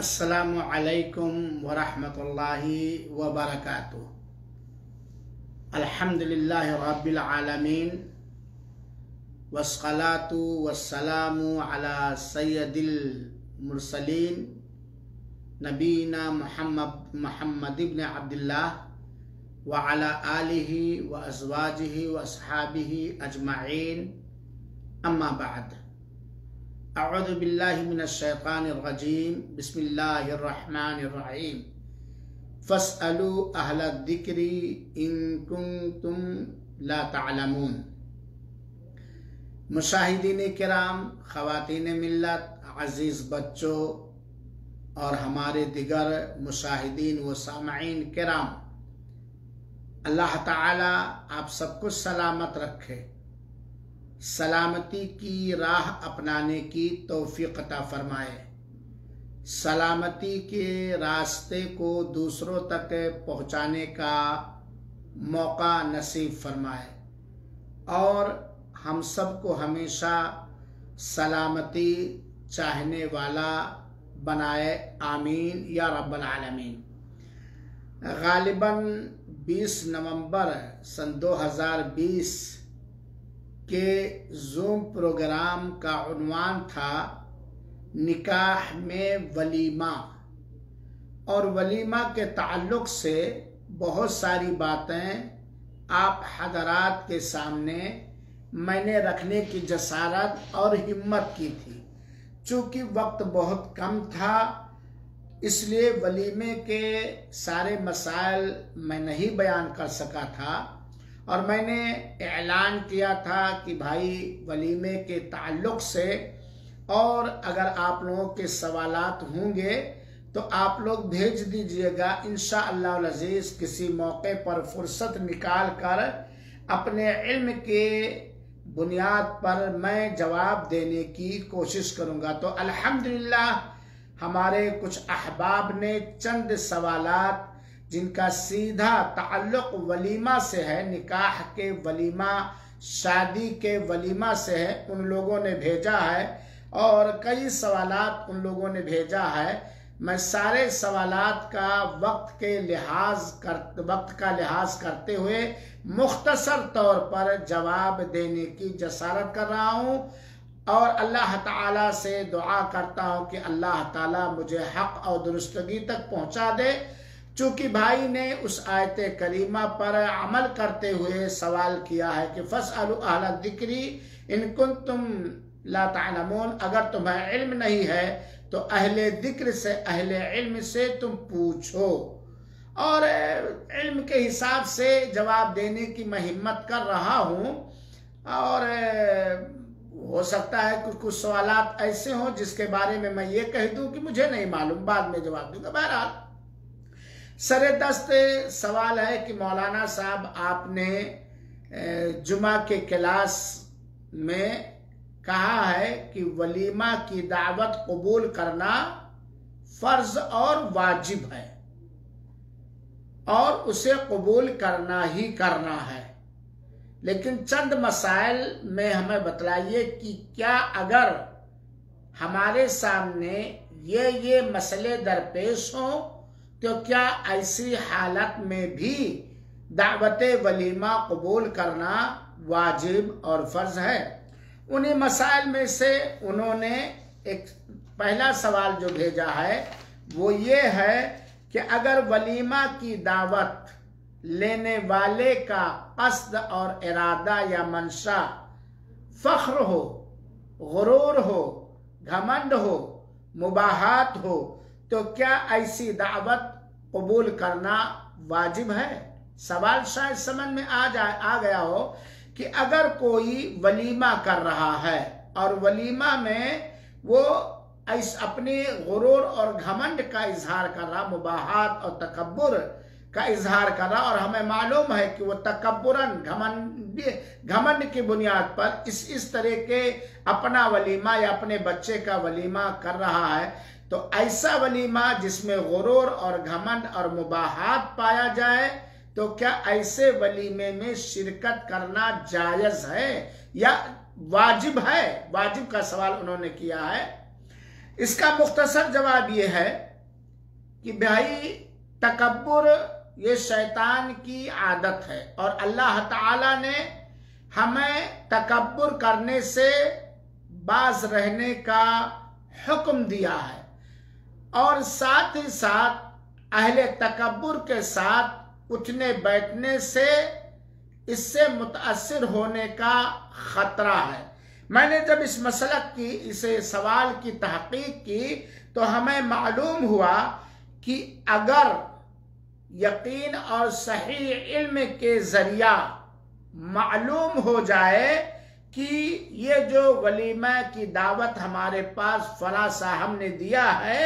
अस्सलामु अलैकुम वरहमतुल्लाहि वबरकातुह। अल्हम्दुलिल्लाहि रब्बिल आलमीन वस्सलातु वस्सलामु अला सय्यदिल मुरसलीन नबीना मुहम्मद इब्न अब्दुल्लाह व अला आलिहि व अज़वाजिहि व अस्हाबिहि अजमाइन, अम्मा बाद। अऊज़ु बिल्लाहि मिनश शैतानिर रजीम, बिस्मिल्लाहिर रहमानिर रहीम। फस्अलू अहलद दिक्री इन कुंतुम ला तअलमून। मुशाहिदीन किराम, ख़वातीन मिल्लत, अज़ीज़ बच्चों और हमारे दिगर मुशाहिदीन व सामईन किराम, अल्लाह ताला आप सबको सलामत रखे, सलामती की राह अपनाने की तौफीक अता फरमाए, सलामती के रास्ते को दूसरों तक पहुँचाने का मौका नसीब फरमाए और हम सबको हमेशा सलामती चाहने वाला बनाए, आमीन या रब्बल आलमीन। गालिबन 20 नवंबर सन 2020 के ज़ूम प्रोग्राम का उन्वान था निकाह में वलीमा, और वलीमा के ताल्लुक़ से बहुत सारी बातें आप हज़रात के सामने मैंने रखने की जसारत और हिम्मत की थी। चूँकि वक्त बहुत कम था, इसलिए वलीमे के सारे मसाइल मैं नहीं बयान कर सका था, और मैंने ऐलान किया था कि भाई वलीमे के ताल्लुक़ से और अगर आप लोगों के सवालात होंगे तो आप लोग भेज दीजिएगा। इंशाअल्लाह अज़ीज़ किसी मौके पर फुर्सत निकाल कर अपने इल्म के बुनियाद पर मैं जवाब देने की कोशिश करूँगा। तो अल्हम्दुलिल्लाह हमारे कुछ अहबाब ने चंद सवालात जिनका सीधा ताल्लुक़ वलीमा से है, निकाह के वलीमा, शादी के वलीमा से है, उन लोगों ने भेजा है, और कई सवालात उन लोगों ने भेजा है। मैं सारे सवालात का वक्त का लिहाज करते हुए मुख्तसर तौर पर जवाब देने की जसारत कर रहा हूँ, और अल्लाह ताला से दुआ करता हूँ कि अल्लाह ताला मुझे हक़ और दुरुस्तगी तक पहुँचा दे। चूँकि भाई ने उस आयत करीमा पर अमल करते हुए सवाल किया है कि फस्अलू अहल दिक्री इन कुंतुम ला तअलमून, अगर तुम्हें इल्म नहीं है तो अहले दिक्र से, अहले इल्म से तुम पूछो। और इल्म के हिसाब से जवाब देने की मैं हिम्मत कर रहा हूँ, और हो सकता है कि कुछ सवालात ऐसे हों जिसके बारे में मैं ये कह दूँ कि मुझे नहीं मालूम, बाद में जवाब दूंगा। बहरहाल सरेदस्त सवाल है कि मौलाना साहब आपने जुमा के क्लास में कहा है कि वलीमा की दावत कबूल करना फर्ज और वाजिब है और उसे कबूल करना ही करना है, लेकिन चंद मसाइल में हमें बतलाइए कि क्या अगर हमारे सामने ये मसले दरपेश हों तो क्या ऐसी हालत में भी दावत वलीमा कबूल करना वाजिब और फर्ज है। उन्हीं मसाइल में से उन्होंने एक पहला सवाल जो भेजा है वो ये है कि अगर वलीमा की दावत लेने वाले का कस्द और इरादा या मंशा फ़ख्र हो, गुरूर हो, घमंड हो, मुबाहात हो, तो क्या ऐसी दावत कबूल करना वाजिब है। सवाल शायद समझ में आ गया हो कि अगर कोई वलीमा कर रहा है और वलीमा में वो अपने गुरूर और घमंड का इजहार कर रहा, मुबाहात और तकब्बुर का इजहार कर रहा, और हमें मालूम है कि वो तकब्बुरन घमंड की बुनियाद पर इस तरह के अपना वलीमा या अपने बच्चे का वलीमा कर रहा है, तो ऐसा वलीमा जिसमें गुरूर और घमंड और मुबाहात पाया जाए, तो क्या ऐसे वलीमे में शिरकत करना जायज़ है या वाजिब है। वाजिब का सवाल उन्होंने किया है। इसका मुख्तसर जवाब ये है कि भाई तकब्बुर ये शैतान की आदत है और अल्लाह ताला ने हमें तकब्बुर करने से बाज रहने का हुक्म दिया है और साथ ही साथ अहले तकब्बुर के साथ उठने बैठने से इससे मुतासिर होने का खतरा है। मैंने जब इस मसलक की इसे सवाल की तहकीक की तो हमें मालूम हुआ कि अगर यकीन और सही इल्म के जरिया मालूम हो जाए कि ये जो वलीमा की दावत हमारे पास फला साहब ने दिया है,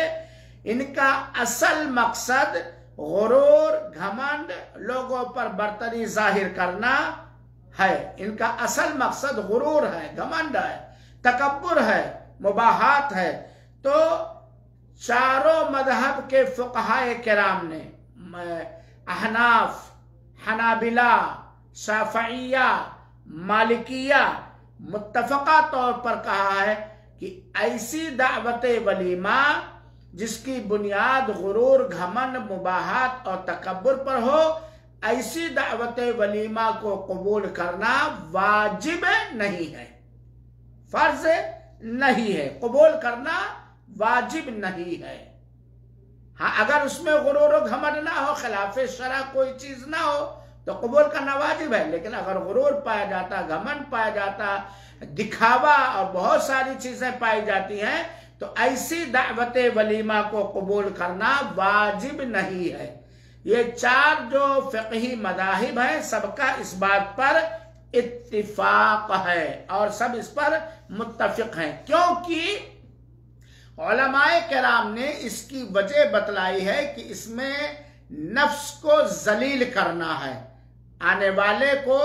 इनका असल मकसद गुरूर, घमंड, लोगों पर बर्तरी जाहिर करना है। इनका असल मकसद गुरूर है, घमंड है, तकब्बुर है, मुबाहात है। तो चारों मजहब के फुक़हाए किराम ने, अहनाफ, हनाबिला, शाफ़िया, मालिकिया, मुत्तफ़क़ा तौर पर कहा है कि ऐसी दावत वलीमा जिसकी बुनियाद गुरूर, घमंड, मुबाहात और तकब्बुर पर हो, ऐसी दावत वलीमा को कबूल करना वाजिब नहीं है, फर्ज नहीं है, कबूल करना वाजिब नहीं है। हाँ, अगर उसमें गुरूर और घमंड ना हो, खिलाफे शरा कोई चीज ना हो तो कबूल करना वाजिब है। लेकिन अगर गुरूर पाया जाता, घमंड पाया जाता, दिखावा और बहुत सारी चीजें पाई जाती हैं तो ऐसी दावत वलीमा को कबूल करना वाजिब नहीं है। ये चार जो फ़िक़ही मज़ाहिब हैं सबका इस बात पर इत्तिफाक है और सब इस पर मुत्तफ़िक़ हैं, क्योंकि उलमाए किराम ने इसकी वजह बतलाई है कि इसमें नफ्स को जलील करना है। आने वाले को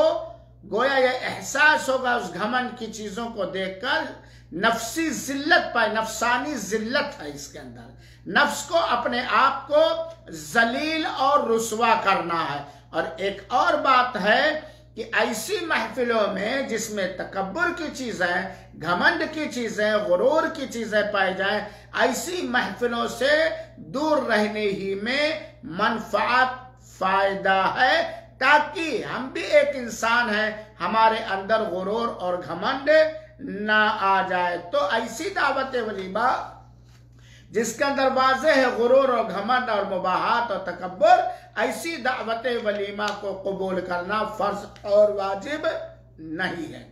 गोया ये एहसास होगा उस घमंड की चीजों को देखकर, नफ्सी जिल्लत पाए, नफसानी जिल्लत है इसके अंदर। नफ्स को, अपने आप को जलील और रुसवा करना है। और एक और बात है कि ऐसी महफिलों में जिसमें तकब्बुर की चीजें, घमंड की चीजें, गुरूर की चीजें पाई जाए, ऐसी महफिलों से दूर रहने ही में मनफात फायदा है, ताकि हम भी एक इंसान हैं, हमारे अंदर गुरूर और घमंड ना आ जाए। तो ऐसी दावत वलीमा जिसके अंदर वाज़ेह है गुरूर और घमंड और मुबाहात और तकब्बुर, ऐसी दावत वलीमा को कबूल करना फर्ज और वाजिब नहीं है।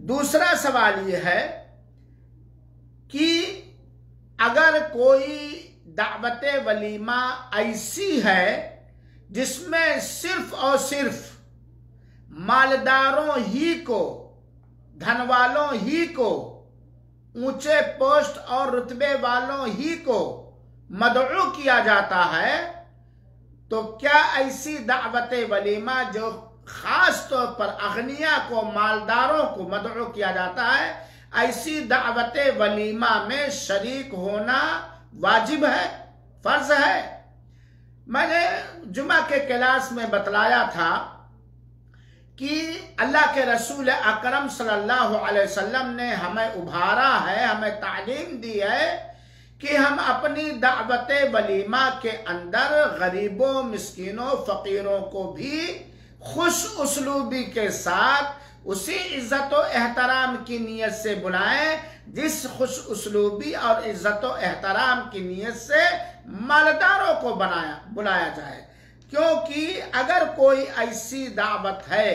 दूसरा सवाल यह है कि अगर कोई दावत वलीमा ऐसी है जिसमें सिर्फ और सिर्फ मालदारों ही को, धन वालों ही को, ऊंचे पोस्ट और रुतबे वालों ही को मदऊ किया जाता है, तो क्या ऐसी दावत वलीमा जो खास तौर पर अगनिया को, मालदारों को मदऊ किया जाता है, ऐसी दावत वलीमा में शरीक होना वाजिब है, फर्ज है? मैंने जुमा के क्लास में बतलाया था कि अल्लाह के रसूल अकरम सल्लल्लाहु अलैहि वसल्लम ने हमें उभारा है, हमें तालीम दी है कि हम अपनी दावत वलीमा के अंदर गरीबों, मिस्कीनों, फकीरों को भी खुश उसलूबी के साथ उसी इज्जत और एहतराम की नीयत से बुलाएं जिस खुश उसलूबी और इज्जत और एहतराम की नीयत से मालदारों को बुलाया जाए। क्योंकि अगर कोई ऐसी दावत है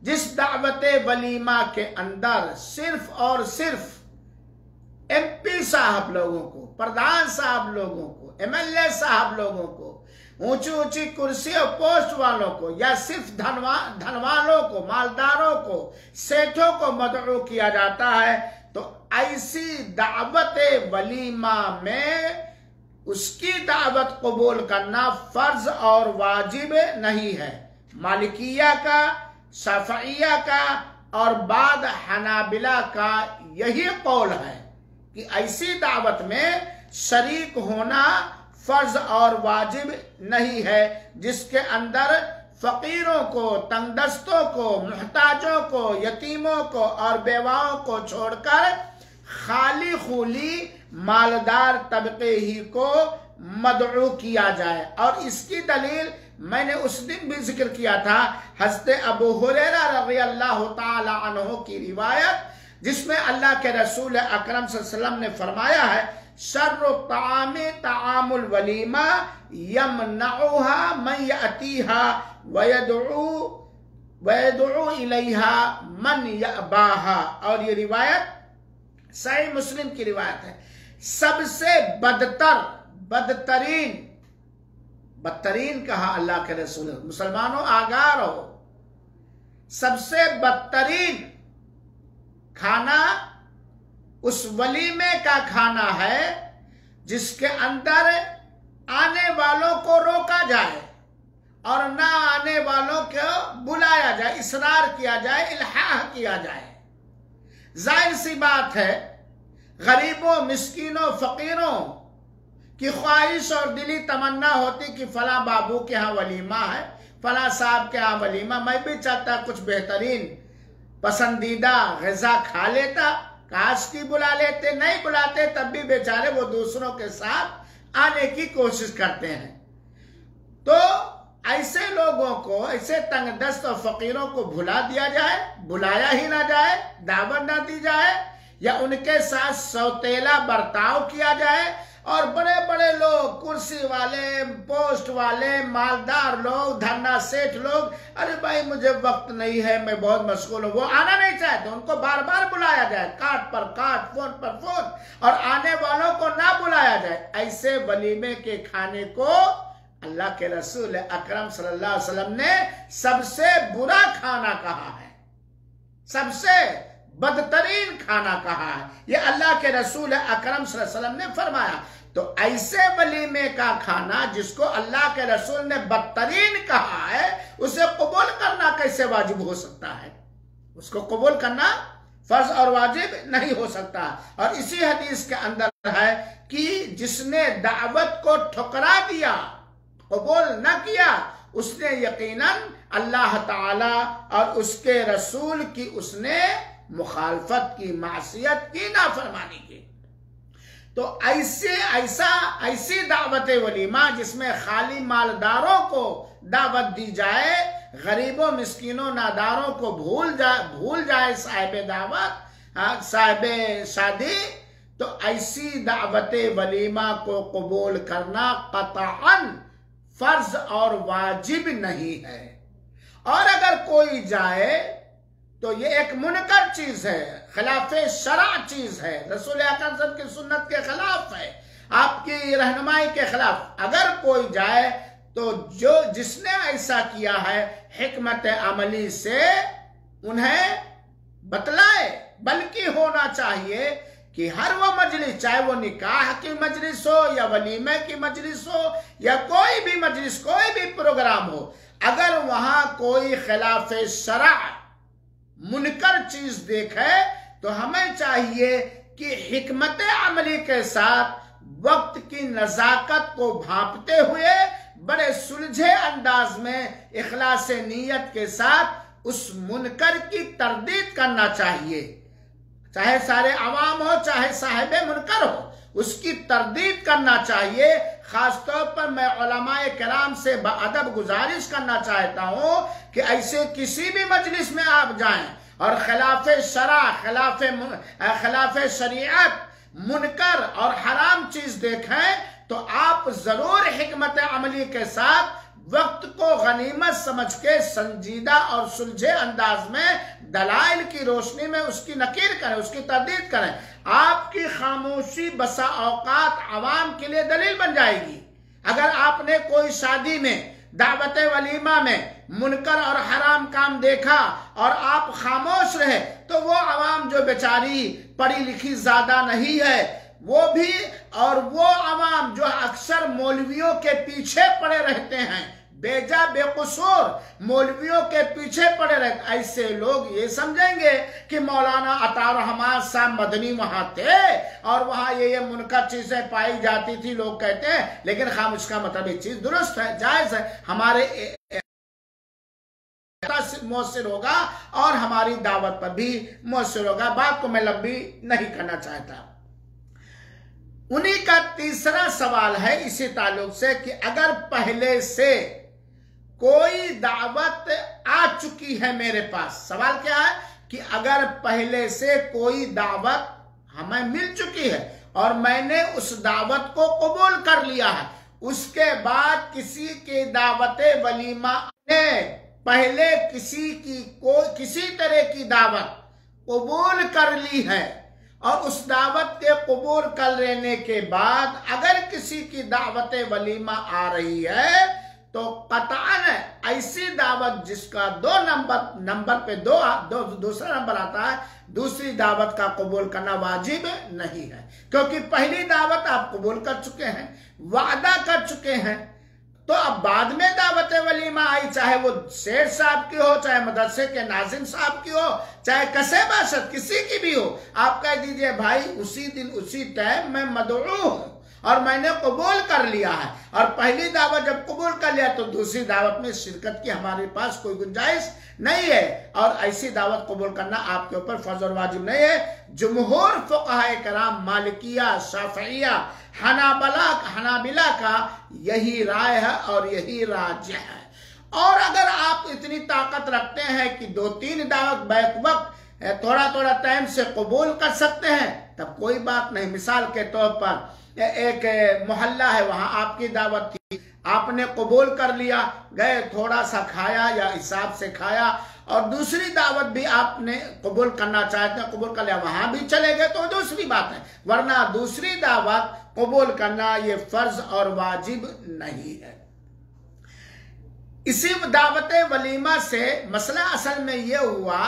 जिस दावत वलीमा के अंदर सिर्फ और सिर्फ एमपी साहब लोगों को, प्रधान साहब लोगों को, एमएलए साहब लोगों को, ऊंची ऊंची कुर्सी और पोस्ट वालों को, या सिर्फ धन वालों को, मालदारों को, सेठों को मदऊ किया जाता है, तो ऐसी दावत वलीमा में उसकी दावत कबूल करना फर्ज और वाजिब नहीं है। मालिकिया का, शाफिया का और बाद हनाबिला का यही कौल है कि ऐसी दावत में शरीक होना फर्ज और वाजिब नहीं है जिसके अंदर फकीरों को, तंगदस्तों को, मुहताजों को, यतीमों को और बेवाओं को छोड़कर खाली खूली मालदार तबके ही को मदऊ किया जाए। और इसकी दलील मैंने उस दिन भी जिक्र किया था, हज़रत अबू हुरैरा रज़ियल्लाहु ताला अन्हु की रिवायत, जिसमें अल्लाह के रसूल अकरम सल्लल्लाहु अलैहि वसल्लम ने फरमाया है, शर्रु तामे तामुल वलीमा यमनउहा मन यअतीहा वयदउ इलैहा मन यअबाहा। और ये रिवायत सही मुस्लिम की रिवायत है। सबसे बदतरीन कहा अल्लाह के रसूल, मुसलमानों आगाह रहो, सबसे बदतरीन खाना उस वलीमे का खाना है जिसके अंदर आने वालों को रोका जाए और ना आने वालों को बुलाया जाए, इसरार किया जाए, इल्हाह किया जाए। जाहिर सी बात है, गरीबों, मिस्कीनों, फकीरों की ख्वाहिश और दिली तमन्ना होती कि फला बाबू के यहाँ वलीमा है, फला साहब के यहाँ वलीमा, मैं भी चाहता कुछ बेहतरीन पसंदीदा ग़िज़ा खा लेता, काश की बुला लेते। नहीं बुलाते तब भी बेचारे वो दूसरों के साथ आने की कोशिश करते हैं। तो ऐसे लोगों को, ऐसे तंगदस्त और फकीरों को भुला दिया जाए, बुलाया ही ना जाए, दावत ना दी जाए, या उनके साथ सौतेला बर्ताव किया जाए। और बड़े बड़े लोग, कुर्सी वाले, पोस्ट वाले, मालदार लोग, धन्ना सेठ लोग, अरे भाई मुझे वक्त नहीं है, मैं बहुत मशगूल हूं, वो आना नहीं चाहते, उनको बार बार बुलाया जाए, काट पर काट, फोन पर फोन, और आने वालों को ना बुलाया जाए। ऐसे वलीमे के खाने को अल्लाह के रसूल अकरम सल्लल्लाहु अलैहि वसल्लम ने सबसे बुरा खाना कहा है, सबसे बदतरीन खाना कहा है। ये अल्लाह के रसूल अकरम सल्लल्लाहु अलैहि वसल्लम ने फरमाया। तो ऐसे वलीमे का खाना जिसको अल्लाह के रसूल ने बदतरीन कहा है, उसे कबूल करना कैसे वाजिब हो सकता है? उसको कबूल करना फर्ज और वाजिब नहीं हो सकता। और इसी हदीस के अंदर है कि जिसने दावत को ठुकरा दिया, कबूल न किया, उसने यकीनन अल्लाह ताला और उसके रसूल की उसने मुखालफत की, मासियत की, नाफरमानी की। तो ऐसी दावत वलीमा जिसमें खाली मालदारों को दावत दी जाए, गरीबों, मिस्कीनों, नादारों को भूल जाए साहिब दावत, साहिब शादी, तो ऐसी दावत वलीमा को कबूल करना कतअन फर्ज और वाजिब नहीं है। और अगर कोई जाए तो ये एक मुनकर चीज है, खिलाफे शरा चीज है, रसूल अकरम सल्लल्लाहु अलैहि वसल्लम की सुन्नत के खिलाफ है, आपकी रहनुमाई के खिलाफ। अगर कोई जाए तो जिसने ऐसा किया है, हिकमत अमली से उन्हें बतलाए। बल्कि होना चाहिए कि हर वो मजलिस, चाहे वो निकाह की मजलिस हो या वलीमे की मजलिस हो या कोई भी मजलिस, कोई भी प्रोग्राम हो, अगर वहां कोई खिलाफे शरा मुनकर चीज देखे तो हमें चाहिए कि हिकमत अमली के साथ वक्त की नजाकत को भांपते हुए बड़े सुलझे अंदाज में इखलास नीयत के साथ उस मुनकर की तरदीद करना चाहिए। चाहे सारे अवाम हो, चाहे साहिबे मुनकर हो, उसकी तरदीद करना चाहिए। खासतौर पर मैं उलमाए किराम से बाअदब गुजारिश करना चाहता हूं कि ऐसे किसी भी मजलिस में आप जाएं और खिलाफे शरा, खिलाफे शरीयत, मुनकर और हराम चीज देखें तो आप जरूर हिकमत अमली के साथ वक्त को गनीमत समझ के संजीदा और सुलझे अंदाज में दलाइल की रोशनी में उसकी नकीर करें, उसकी तरदीद करें। आपकी खामोशी बसा औकात अवाम के लिए दलील बन जाएगी। अगर आपने कोई शादी में, दावत वलीमा में मुनकर और हराम काम देखा और आप खामोश रहे, तो वो अवाम जो बेचारी पढ़ी लिखी ज्यादा नहीं है, वो भी, और वो अवाम जो अक्सर मौलवियों के पीछे पड़े रहते हैं, बेजा बेकसूर मौलवियों के पीछे पड़े रहते, ऐसे लोग ये समझेंगे कि मौलाना अता रहमान साहब मदनी वहां थे और वहां ये मुनकर चीजें पाई जाती थी, लोग कहते हैं। लेकिन खामोश का मतलब ये चीज दुरुस्त है, जायज है, हमारे मौसर होगा और हमारी दावत पर भी मौसर होगा। बात को मैं लंबी नहीं करना चाहता। उन्हीं का तीसरा सवाल है इसी ताल्लुक से कि अगर पहले से कोई दावत आ चुकी है मेरे पास, सवाल क्या है कि अगर पहले से कोई दावत हमें मिल चुकी है और मैंने उस दावत को कबूल कर लिया है, उसके बाद किसी की दावत वलीमा ने पहले किसी तरह की दावत कबूल कर ली है और उस दावत के कबूल कर लेने के बाद अगर किसी की दावत वलीमा आ रही है तो कतअन ऐसी दावत जिसका दूसरा नंबर आता है, दूसरी दावत का कबूल करना वाजिब नहीं है, क्योंकि पहली दावत आप कबूल कर चुके हैं, वादा कर चुके हैं। तो अब बाद में दावत वलीमा आई, चाहे वो शेर साहब की हो, चाहे मदरसे के नाजिम साहब की हो, चाहे कसे बाशत किसी की भी हो, आप कह दीजिए भाई उसी दिन उसी टाइम मैं मदऊ हूं और मैंने कबूल कर लिया है, और पहली दावत जब कबूल कर लिया तो दूसरी दावत में शिरकत की हमारे पास कोई गुंजाइश नहीं है, और ऐसी दावत कबूल करना आपके ऊपर फर्ज और वाजिब नहीं है। जुमहूर फुक़हा कराम मालिकिया, शाफ़िया, हनाबिला का यही राय है और यही राज है। और अगर आप इतनी ताकत रखते हैं कि 2-3 दावत बैक वक्त थोड़ा टाइम से कबूल कर सकते हैं, तब कोई बात नहीं। मिसाल के तौर पर एक मोहल्ला है, वहां आपकी दावत थी, आपने कबूल कर लिया, गए थोड़ा सा खाया या हिसाब से खाया, और दूसरी दावत भी आपने कबूल करना चाहते हैं, कबूल कर लिया, वहां भी चले गए तो दूसरी बात है, वरना दूसरी दावत कबूल करना ये फर्ज और वाजिब नहीं है। इसी दावत वलीमा से मसला असल में यह हुआ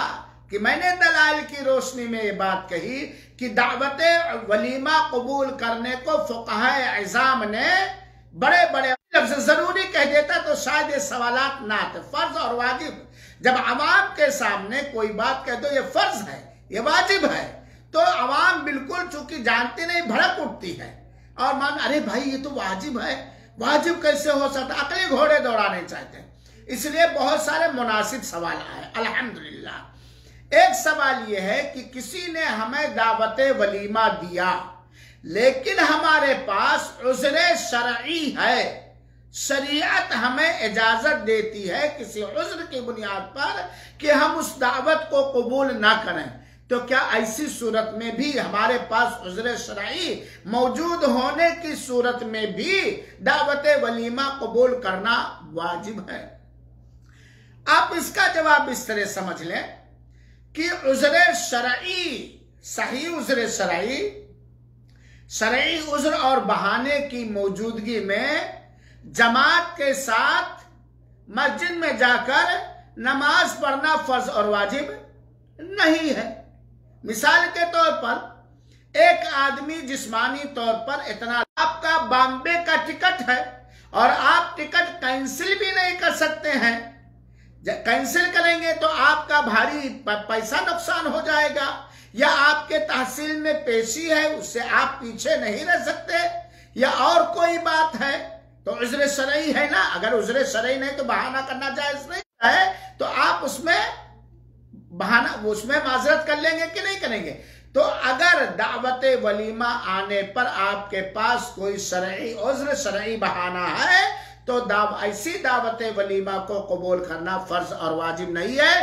कि मैंने दलाइल की रोशनी में ये बात कही कि दावत वलीमा कबूल करने को फुक़हा इज़ाम ने बड़े बड़े लफ्ज़ जरूरी कह देता तो शायद ये सवालात ना आते। फर्ज और वाजिब जब अवाम के सामने कोई बात कह दो ये फर्ज है, ये वाजिब है, तो अवाम बिल्कुल चूंकि जानती नहीं भड़क उठती है और मान अरे भाई ये तो वाजिब है, वाजिब कैसे हो सकता, अकली घोड़े दौड़ाने चाहते। इसलिए बहुत सारे मुनासिब सवाल आए अल्हम्दुलिल्लाह। एक सवाल यह है कि किसी ने हमें दावत वलीमा दिया लेकिन हमारे पास उज़्र शरई है, शरीयत हमें इजाजत देती है किसी उज़्र की बुनियाद पर कि हम उस दावत को कबूल ना करें, तो क्या ऐसी सूरत में भी हमारे पास उज़्र शरई मौजूद होने की सूरत में भी दावत वलीमा कबूल करना वाजिब है? आप इसका जवाब इस तरह समझ लें कि उज़्र शरई, सही उज़्र शरई, शरई उज़्र और बहाने की मौजूदगी में जमात के साथ मस्जिद में जाकर नमाज पढ़ना फर्ज और वाजिब नहीं है। मिसाल के तौर पर एक आदमी जिस्मानी तौर पर इतना, आपका बॉम्बे का टिकट है और आप टिकट कैंसिल भी नहीं कर सकते हैं, कैंसिल करेंगे तो आपका भारी पैसा नुकसान हो जाएगा, या आपके तहसील में पेशी है उससे आप पीछे नहीं रह सकते, या और कोई बात है, तो उज़्र शरई है ना। अगर उज़्र शरई नहीं तो बहाना करना जायज नहीं है, तो आप उसमें माजरत कर लेंगे कि नहीं करेंगे। तो अगर दावत वलीमा आने पर आपके पास कोई शरई उज़्र शरई बहाना है तो ऐसी दावत वलीमा को कबूल करना फर्ज और वाजिब नहीं है।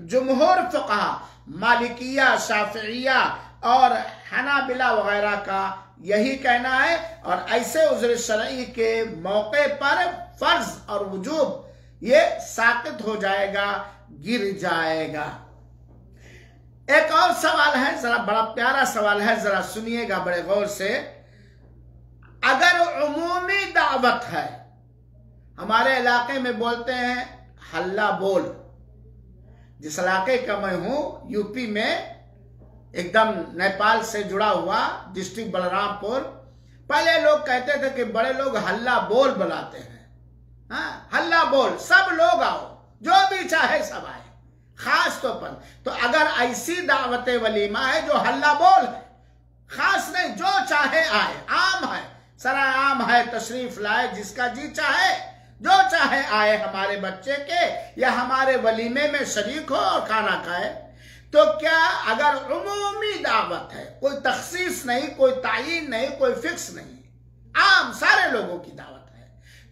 जुमहूर फुक़हा मालिकिया, शाफ़िया और हनाबिला वगैरह का यही कहना है, और ऐसे उज़्र शरई के मौके पर फर्ज और वजूब ये साकित हो जाएगा, गिर जाएगा। एक और सवाल है, जरा बड़ा प्यारा सवाल है, जरा सुनिएगा बड़े गौर से। अगर उमूमी दावत है, हमारे इलाके में बोलते हैं हल्ला बोल, जिस इलाके का मैं हूं यूपी में, एकदम नेपाल से जुड़ा हुआ डिस्ट्रिक्ट बलरामपुर, पहले लोग कहते थे कि बड़े लोग हल्ला बोल बुलाते हैं, हाँ हल्ला बोल, सब लोग आओ, जो भी चाहे सब आए, खास तौर पर। तो अगर ऐसी दावत वलीमा है जो हल्ला बोल है, खास नहीं, जो चाहे आए, आम है, सरा आम है, तशरीफ लाए, जिसका जी चाहे जो चाहे आए हमारे बच्चे के या हमारे वलीमे में शरीक हो और खाना खाए, तो क्या अगर उमूमी दावत है, कोई तखसीस नहीं, कोई तायीन नहीं, कोई फिक्स नहीं, आम सारे लोगों की दावत है,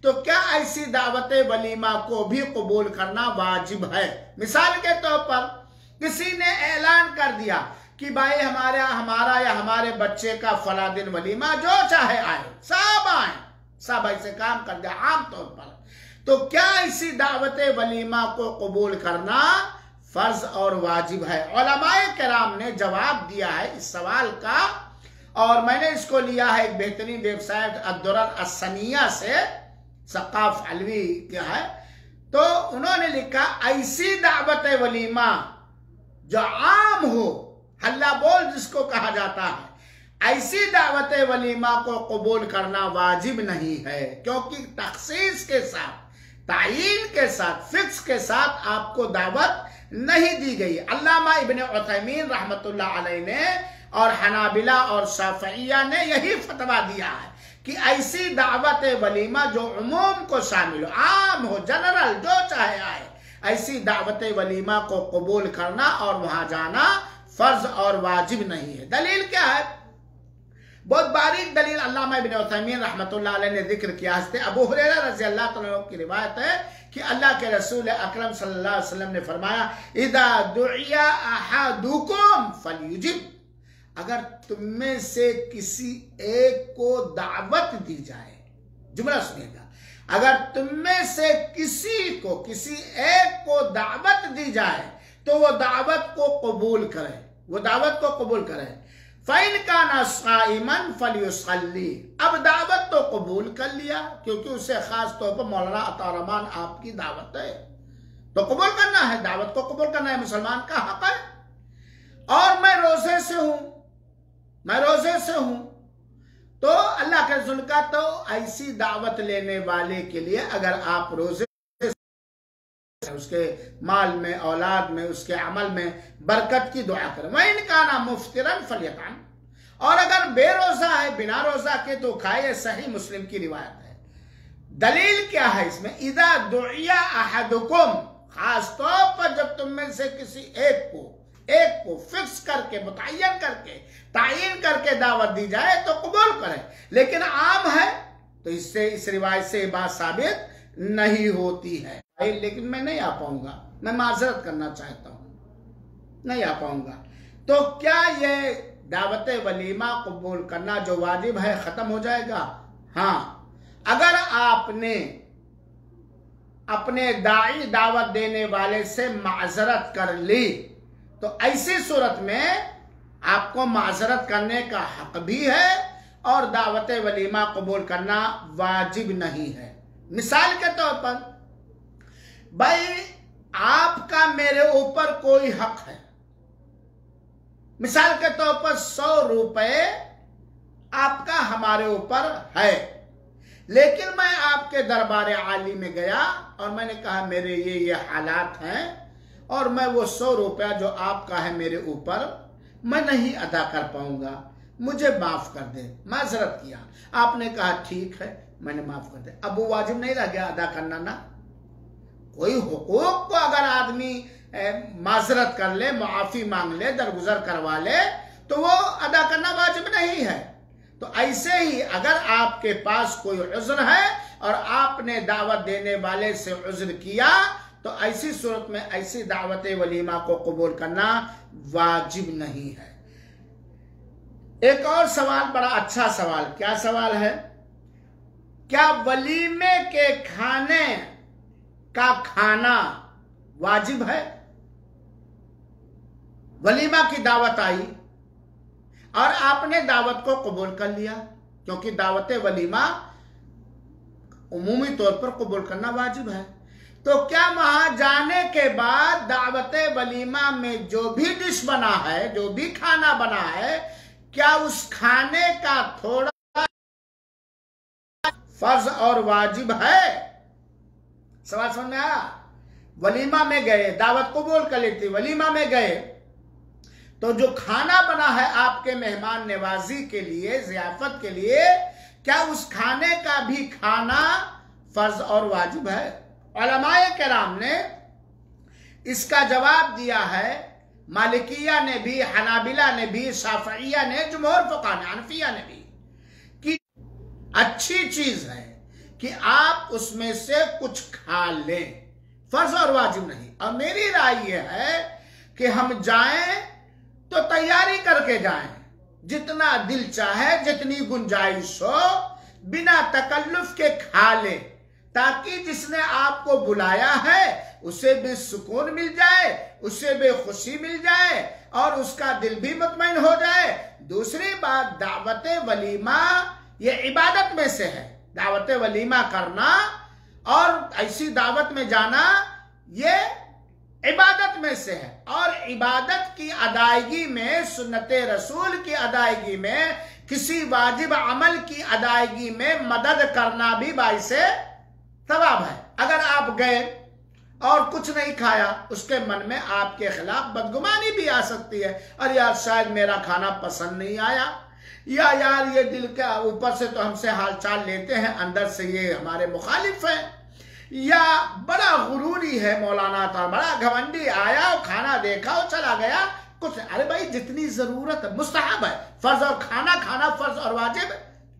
तो क्या ऐसी दावत वलीमा को भी कबूल करना वाजिब है? मिसाल के तौर पर किसी ने ऐलान कर दिया कि भाई हमारा या हमारे बच्चे का फला दिन वलीमा, जो चाहे आए, सब आए, सब ऐसे काम कर दिया आम तौर पर, तो क्या इसी दावत वलीमा को कबूल करना फर्ज और वाजिब है? उलमाए किराम ने जवाब दिया है इस सवाल का, और मैंने इसको लिया है एक बेहतरीन वेबसाइट अद्दुरर अस्सनिया से, सकाफ अलवी क्या है, तो उन्होंने लिखा ऐसी दावत वलीमा जो आम हो, हल्ला बोल जिसको कहा जाता है, ऐसी दावत वलीमा को कबूल करना वाजिब नहीं है, क्योंकि तखसीस के साथ, तायीन के साथ, फिक्स के साथ आपको दावत नहीं दी गई। अल्लामा इब्न उथैमीन रहमतुल्लाह अलैह ने और हनाबिला और शाफिया ने यही फतवा दिया है कि ऐसी दावत वलीमा जो उमूम को शामिल हो, आम हो, जनरल, जो चाहे आए, ऐसी दावत वलीमा को कबूल करना और वहां जाना फर्ज और वाजिब नहीं है। दलील क्या है? बहुत बारीक दलील अल्लामा इब्न उथैमीन रहमतुल्लाह अलैह ने जिक्र किया है। अबू हुरैरा रज़ी अल्लाह तआला अन्हु की रिवायत है कि अल्लाह के रसूल अकरम सल्लल्लाहु अलैहि वसल्लम ने फरमाया, इदा दुइया अहादुकुम फलयुजिब, अगर तुम में से किसी एक को दावत दी जाए, जुमला सुनिएगा, अगर तुम में से किसी एक को दावत दी जाए तो वो दावत को कबूल करे, वो दावत को कबूल करे। फ़इन काना साइमन फलियुसल्ली, अब दावत तो कबूल कर लिया क्योंकि उसे खास तौर पर मौलाना अता रहमान आपकी दावत है, तो कबूल करना है, दावत को कबूल करना है, मुसलमान का हक है। और मैं रोजे से हूं, तो अल्लाह के रसूल का, तो ऐसी दावत लेने वाले के लिए अगर आप रोजे, उसके माल में, औलाद में, उसके अमल में बरकत की दुआ करें। वह इनका नाम मुफ्तिरन फलियतान, और अगर बेरोजा है, बिना रोजा के, तो खाए। सही मुस्लिम की रिवायत है। दलील क्या है इसमें? इदा दुइया अहदुकुम, खास तौर पर जब तुम में से किसी एक को फिक्स करके, मुतय्यन करके, तायीन करके दावत दी जाए तो कबूल करें। लेकिन आम है तो इससे, इस रिवायत से बात साबित नहीं होती है। लेकिन मैं नहीं आ पाऊंगा, मैं माजरत करना चाहता हूं, नहीं आ पाऊंगा, तो क्या ये दावत वलीमा कबूल करना जो वाजिब है खत्म हो जाएगा? हाँ, अगर आपने अपने दावत देने वाले से माजरत कर ली तो ऐसी सूरत में आपको माजरत करने का हक भी है और दावत वलीमा कबूल करना वाजिब नहीं है। मिसाल के तौर पर, भाई आपका मेरे ऊपर कोई हक है, मिसाल के तौर पर 100 रुपए आपका हमारे ऊपर है, लेकिन मैं आपके दरबार आली में गया और मैंने कहा मेरे ये हालात हैं और मैं वो 100 रुपया जो आपका है मेरे ऊपर मैं नहीं अदा कर पाऊंगा, मुझे माफ कर दे। माजरत किया, आपने कहा ठीक है मैंने माफ कर दे। अब वो वाजिब नहीं रह गया अदा करना ना? कोई हुकूक को अगर आदमी माजरत कर ले, मुआफी मांग ले, दरगुजर करवा ले, तो वो अदा करना वाजिब नहीं है। तो ऐसे ही अगर आपके पास कोई उज़्र है और आपने दावत देने वाले से उज़्र किया तो ऐसी सूरत में ऐसी दावत वलीमा को कबूल करना वाजिब नहीं है। एक और सवाल, बड़ा अच्छा सवाल, क्या सवाल है? क्या वलीमे के खाने का खाना वाजिब है? वलीमा की दावत आई और आपने दावत को कबूल कर लिया, क्योंकि दावत वलीमा उमूमी तौर पर कबूल करना वाजिब है। तो क्या वहां जाने के बाद दावत वलीमा में जो भी डिश बना है, जो भी खाना बना है, क्या उस खाने का थोड़ा फर्ज और वाजिब है? सवाल समझ में आया? वलीमा में गए, दावत कबूल कर लेती, वलीमा में गए तो जो खाना बना है आपके मेहमान नवाजी के लिए, जियाफत के लिए, क्या उस खाने का भी खाना फर्ज और वाजिब है? उलमाए किराम ने इसका जवाब दिया है मालिकिया ने भी, हनाबिला ने भी, शाफिया ने, जुमहूर फुक़हा ने, हनफिया ने भी, कि अच्छी चीज है कि आप उसमें से कुछ खा लें, फर्ज और वाजिब नहीं। और मेरी राय यह है कि हम जाएं तो तैयारी करके जाएं, जितना दिल चाहे, जितनी गुंजाइश हो, बिना तकल्लुफ के खा ले, ताकि जिसने आपको बुलाया है उसे भी सुकून मिल जाए, उसे भी खुशी मिल जाए और उसका दिल भी मुतमईन हो जाए। दूसरी बात, दावत वलीमा ये इबादत में से है। दावत वलीमा करना और ऐसी दावत में जाना ये इबादत में से है। और इबादत की अदायगी में, सुन्नत रसूल की अदायगी में, किसी वाजिब अमल की अदायगी में मदद करना भी बाइसे सवाब है। अगर आप गए और कुछ नहीं खाया, उसके मन में आपके खिलाफ बदगुमानी भी आ सकती है, और यार शायद मेरा खाना पसंद नहीं आया, या यार ये दिल के ऊपर से तो हमसे हालचाल लेते हैं, अंदर से ये हमारे मुखालिफ हैं, या बड़ा गुरूरी है मौलाना, तो बड़ा घमंडी, आया और खाना देखा और चला गया, कुछ। अरे भाई, जितनी जरूरत है, मुस्तहब है, फर्ज और खाना फर्ज और वाजिब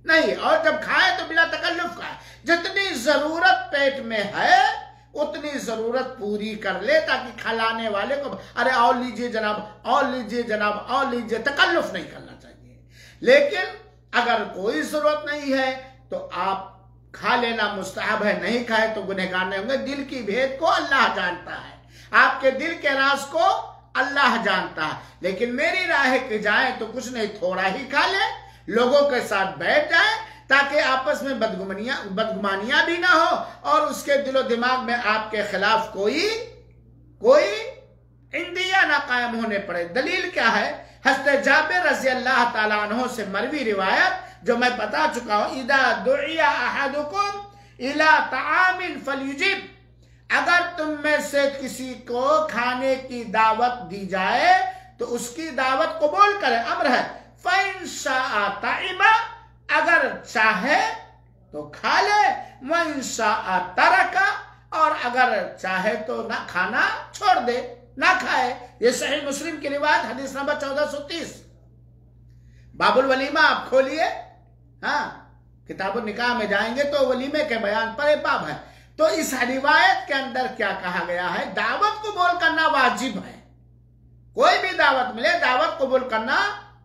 नहीं। और जब खाए तो बिना तकल्लुफ खाए, जितनी जरूरत पेट में है उतनी जरूरत पूरी कर ले, ताकि खिलाने वाले को अरे आओ लीजिए जनाब, और लीजिए जनाब, और लीजिए, तकल्लुफ नहीं करना चाहिए। लेकिन अगर कोई जरूरत नहीं है तो आप खा लेना मुस्तहब है, नहीं खाए तो गुनहगार नहीं होंगे। दिल की भेद को अल्लाह जानता है, आपके दिल के राज को अल्लाह जानता है। लेकिन मेरी राय है कि जाए तो कुछ नहीं, थोड़ा ही खा ले, लोगों के साथ बैठ जाए, ताकि आपस में बदगुमानियां भी ना हो और उसके दिलो दिमाग में आपके खिलाफ कोई इंदिया ना कायम होने पड़े। दलील क्या है? हज़रत जाबिर रज़ी अल्लाह ताला अन्हु से मरवी रिवायत, जो मैं बता चुका हूं, इदा दुइया अहदुकुम इला तामिन फलयुजिब, अगर तुम में से किसी को खाने की दावत दी जाए तो उसकी दावत कबूल करे, अम्र है। फ़इन शाअ ताइमा, अगर चाहे तो खा ले, वइन शाअ तरका, और अगर चाहे तो ना खाना छोड़ दे, ना खाए। ये सही मुस्लिम की रिवायत, हदीस नंबर 1430। बाबुल वलीमा आप खोलिए, हाँ, किताबुल निकाह में जाएंगे तो वलीमे के बयान पर एक बाब है। तो इस रिवायत के अंदर क्या कहा गया है? दावत कबूल करना वाजिब है। कोई भी दावत मिले, दावत कबूल करना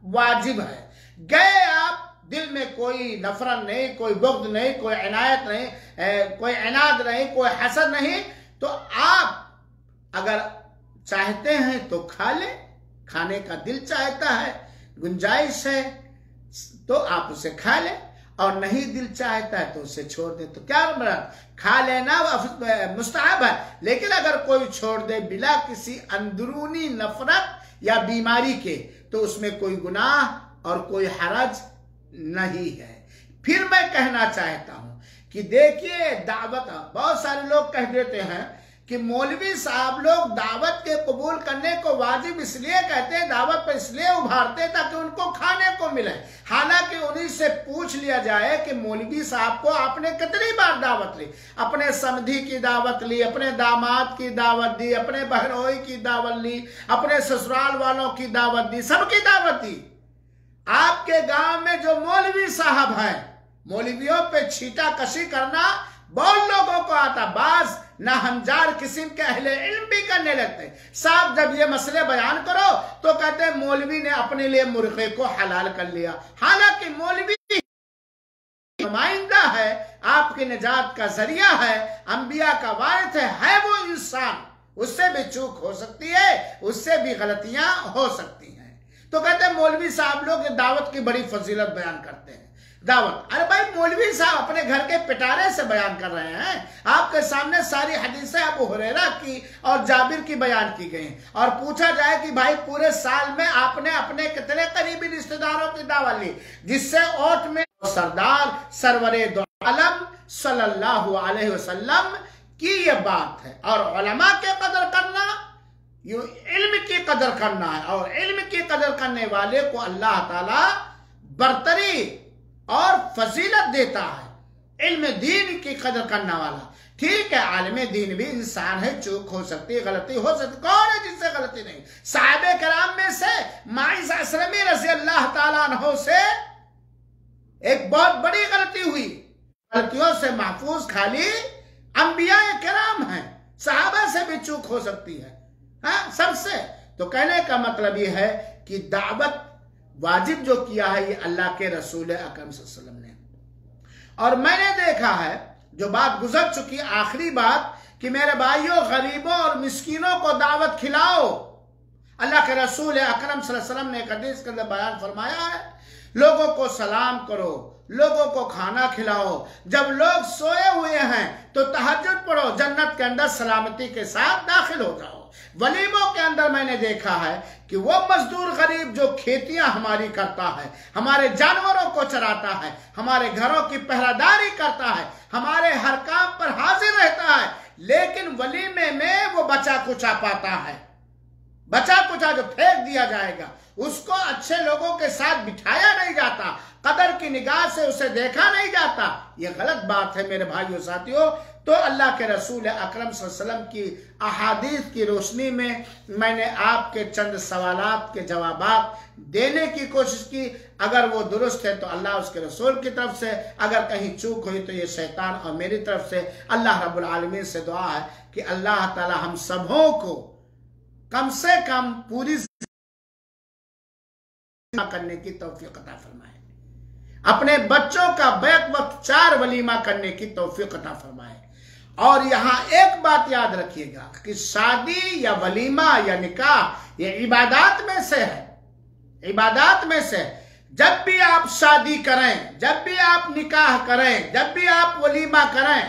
वाजिब है। गए आप, दिल में कोई नफरत नहीं, कोई बुग़्ज़ नहीं, कोई इनायत नहीं, कोई इनाद नहीं, कोई हसद नहीं, तो आप अगर चाहते हैं तो खा ले, खाने का दिल चाहता है, गुंजाइश है तो आप उसे खा ले, और नहीं दिल चाहता है तो उसे छोड़ दे। तो क्या मतलब, खा लेना मुस्तहब है, लेकिन अगर कोई छोड़ दे बिला किसी अंदरूनी नफरत या बीमारी के, तो उसमें कोई गुनाह और कोई हरज नहीं है। फिर मैं कहना चाहता हूं कि देखिए, दावत, बहुत सारे लोग कह देते हैं कि मौलवी साहब लोग दावत के कबूल करने को वाजिब इसलिए कहते हैं, दावत पर इसलिए उभारते हैं ताकि उनको खाने को मिले। हालांकि उन्हीं से पूछ लिया जाए कि मौलवी साहब को आपने कितनी बार दावत ली? अपने समधी की दावत ली, अपने दामाद की दावत दी, अपने बहनोई की दावत ली, अपने ससुराल वालों की दावत दी, सबकी दावत दी। आपके गांव में जो मौलवी साहब हैं, मौलवियों पे छीटा कशी करना बहुत लोगों को आता, बाज ना हमजार किस्म के अहले इल्म भी करने लगते। साहब जब ये मसले बयान करो तो कहते हैं मौलवी ने अपने लिए मुर्गे को हलाल कर लिया। हालांकि मौलवी नुमाइंदा है, आपकी निजात का जरिया है, अंबिया का वारिस है वो इंसान, उससे भी चूक हो सकती है, उससे भी गलतियां हो सकती हैं। तो कहते हैं मौलवी साहब लोग दावत की बड़ी फजीलत बयान करते हैं। दावत, अरे भाई मौलवी साहब अपने घर के पिटारे से बयान कर रहे हैं। आपके सामने सारी हदीसें अबू हुरैरा की और जाबिर की बयान की गई, और पूछा जाए कि भाई पूरे साल में आपने अपने कितने करीबी रिश्तेदारों की दावत ली, जिससे ओट में सरदार सरवरे दो आलम सल्लल्लाहु अलैहि वसल्लम की ये बात है। और उलमा के कदर करना, ये इल्म की कदर करना है, और इल्म की कदर करने वाले को अल्लाह ताला बरतरी और फजीलत देता है, इल्म दीन की कदर करने वाला। ठीक है, आलिम दीन भी इंसान है, चूक हो सकती है, गलती हो सकती, कौन है जिससे गलती नहीं? साहबे कराम में से माइज़ असलमी रज़ी अल्लाह ताला अन्हो से एक बहुत बड़ी गलती हुई। गलतियों से महफूज खाली अंबिया कराम हैं, सहाबा से भी चूक हो सकती है, हाँ, सबसे। तो कहने का मतलब ये है कि दावत वाजिब जो किया है ये अल्लाह के रसूल अकरम सल्लल्लाहु अलैहि वसल्लम ने। और मैंने देखा है, जो बात गुजर चुकी, आखिरी बात, कि मेरे भाइयों, गरीबों और मिस्कीनों को दावत खिलाओ। अल्लाह के रसूल अकरम सल्लल्लाहु अलैहि वसल्लम ने एक हदीस के अंदर बयान फरमाया है, लोगों को सलाम करो, लोगों को खाना खिलाओ, जब लोग सोए हुए हैं तो तहज्जुद पढ़ो, जन्नत के अंदर सलामती के साथ दाखिल हो जाओ। वलीमों के अंदर मैंने देखा है कि वो मजदूर गरीब जो खेतियां हमारी करता है, हमारे जानवरों को चराता है, हमारे घरों की पहरादारी करता है, हमारे हर काम पर हाजिर रहता है, लेकिन वलीमे में वो बचा कुचा पाता है, बचा कुचा जो फेंक दिया जाएगा, उसको अच्छे लोगों के साथ बिठाया नहीं जाता, कदर की निगाह से उसे देखा नहीं जाता। यह गलत बात है मेरे भाइयों साथियों। तो अल्लाह के रसूल अकरम सल्लल्लाहु अलैहि वसल्लम की अहादीस की रोशनी में मैंने आपके चंद सवालात के जवाबात देने की कोशिश की। अगर वो दुरुस्त है तो अल्लाह उसके रसूल की तरफ से, अगर कहीं चूक हुई तो ये शैतान और मेरी तरफ से। अल्लाह रब्बुल आलमीन से दुआ है कि अल्लाह ताला हम सबों को कम से कम पूरी करने की तौफीक अता फरमाए, अपने बच्चों का बैक वक्त 4 वलीमा करने की तौफीक अता फरमाए। और यहां एक बात याद रखिएगा कि शादी या वलीमा या निकाह ये इबादत में से है, इबादत में से। जब भी आप शादी करें, जब भी आप निकाह करें, जब भी आप वलीमा करें,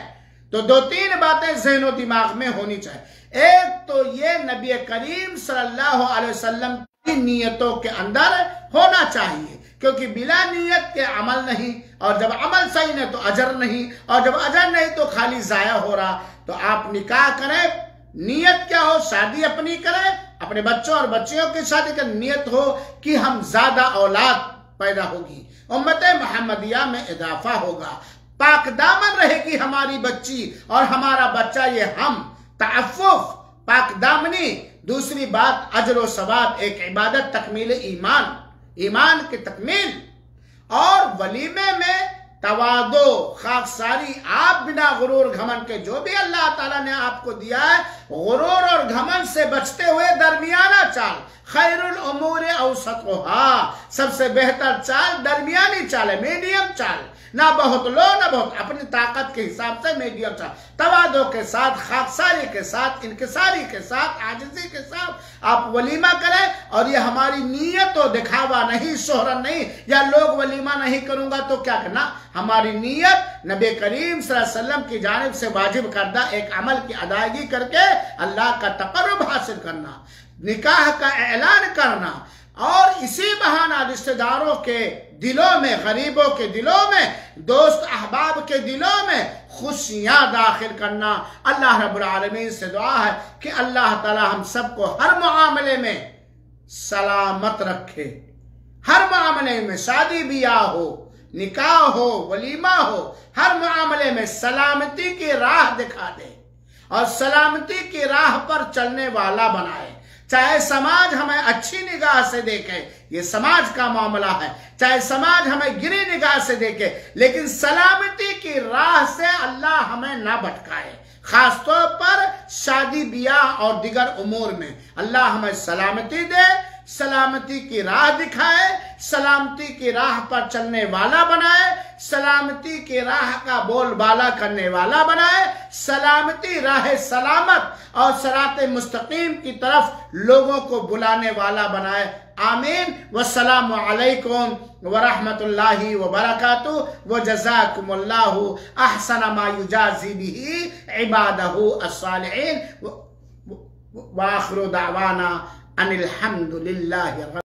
तो 2-3 बातें ज़हन दिमाग में होनी चाहिए। एक तो ये नबी करीम सल्लल्लाहु अलैहि वसल्लम की नियतों के अंदर होना चाहिए, क्योंकि बिला नियत के अमल नहीं, और जब अमल सही नहीं तो अजर नहीं, और जब अजर नहीं तो खाली जाया हो रहा। तो आप निकाह करें, नियत क्या हो? शादी अपनी करें, अपने बच्चों और बच्चियों की शादी का नियत हो कि हम ज्यादा औलाद पैदा होगी, उम्मत मोहम्मदिया में इजाफा होगा, पाक दामन रहेगी हमारी बच्ची और हमारा बच्चा, ये हम तअफ्फुफ पाक दामनी। दूसरी बात अजर व सवाब, एक इबादत, तकमील ईमान, ईमान की तकमील। और वलीमे में तवादो, खाकसारी, आप बिना गुरूर घमंड के, जो भी अल्लाह ताला ने आपको दिया है, गुरूर और घमंड से बचते हुए दरमियाना चाल, खैरुल उमूर औसतुहा, सबसे बेहतर चाल दरमियानी चाल है, मीडियम चाल, ना बहुत लो ना बहुत, अपनी ताकत के हिसाब से मीडियम चाल, तवादो के साथ, खाकसारी के साथ, इनकिसारी के साथ, आजिज़ी के साथ आप वलीमा करें। और ये हमारी नीयत हो, दिखावा नहीं, शोहरत नहीं, या लोग वलीमा नहीं करूंगा तो क्या करना। हमारी नीयत नबी करीम सल्लल्लाहु अलैहि वसल्लम की जानिब से वाजिब करदा एक अमल की अदायगी करके अल्लाह का तक़र्रुब हासिल करना, निकाह का ऐलान करना, और इसी बहाना रिश्तेदारों के दिलों में, गरीबों के दिलों में, दोस्त अहबाब के दिलों में खुशियां दाखिल करना। अल्लाह रब्बुल आलमीन से दुआ है कि अल्लाह ताला हम सबको हर मामले में सलामत रखे, हर मामले में, शादी ब्याह हो, निकाह हो, वलीमा हो, हर मामले में सलामती की राह दिखा दे और सलामती की राह पर चलने वाला बनाए। चाहे समाज हमें अच्छी निगाह से देखे, ये समाज का मामला है, चाहे समाज हमें गिरी निगाह से देखे, लेकिन सलामती की राह से अल्लाह हमें ना भटकाए। खासतौर पर शादी ब्याह और दिगर उमूर में अल्लाह हमें सलामती दे, सलामती की राह दिखाए, सलामती की राह पर चलने वाला बनाए, सलामती की राह का बोलबाला करने वाला बनाए, सलामती राह सलामत और सराते मुस्तकीम की तरफ लोगों को बुलाने वाला बनाए। आमीन। वस्सलामु अलैकुम व रहमतुल्लाहि व बरकातुहू व जज़ाकुमुल्लाहु अहसन मा युजाज़ी बिही इबादहु अस्सालिहीन व आखिरु दावाना अनिल हम्दुलिल्लाहि।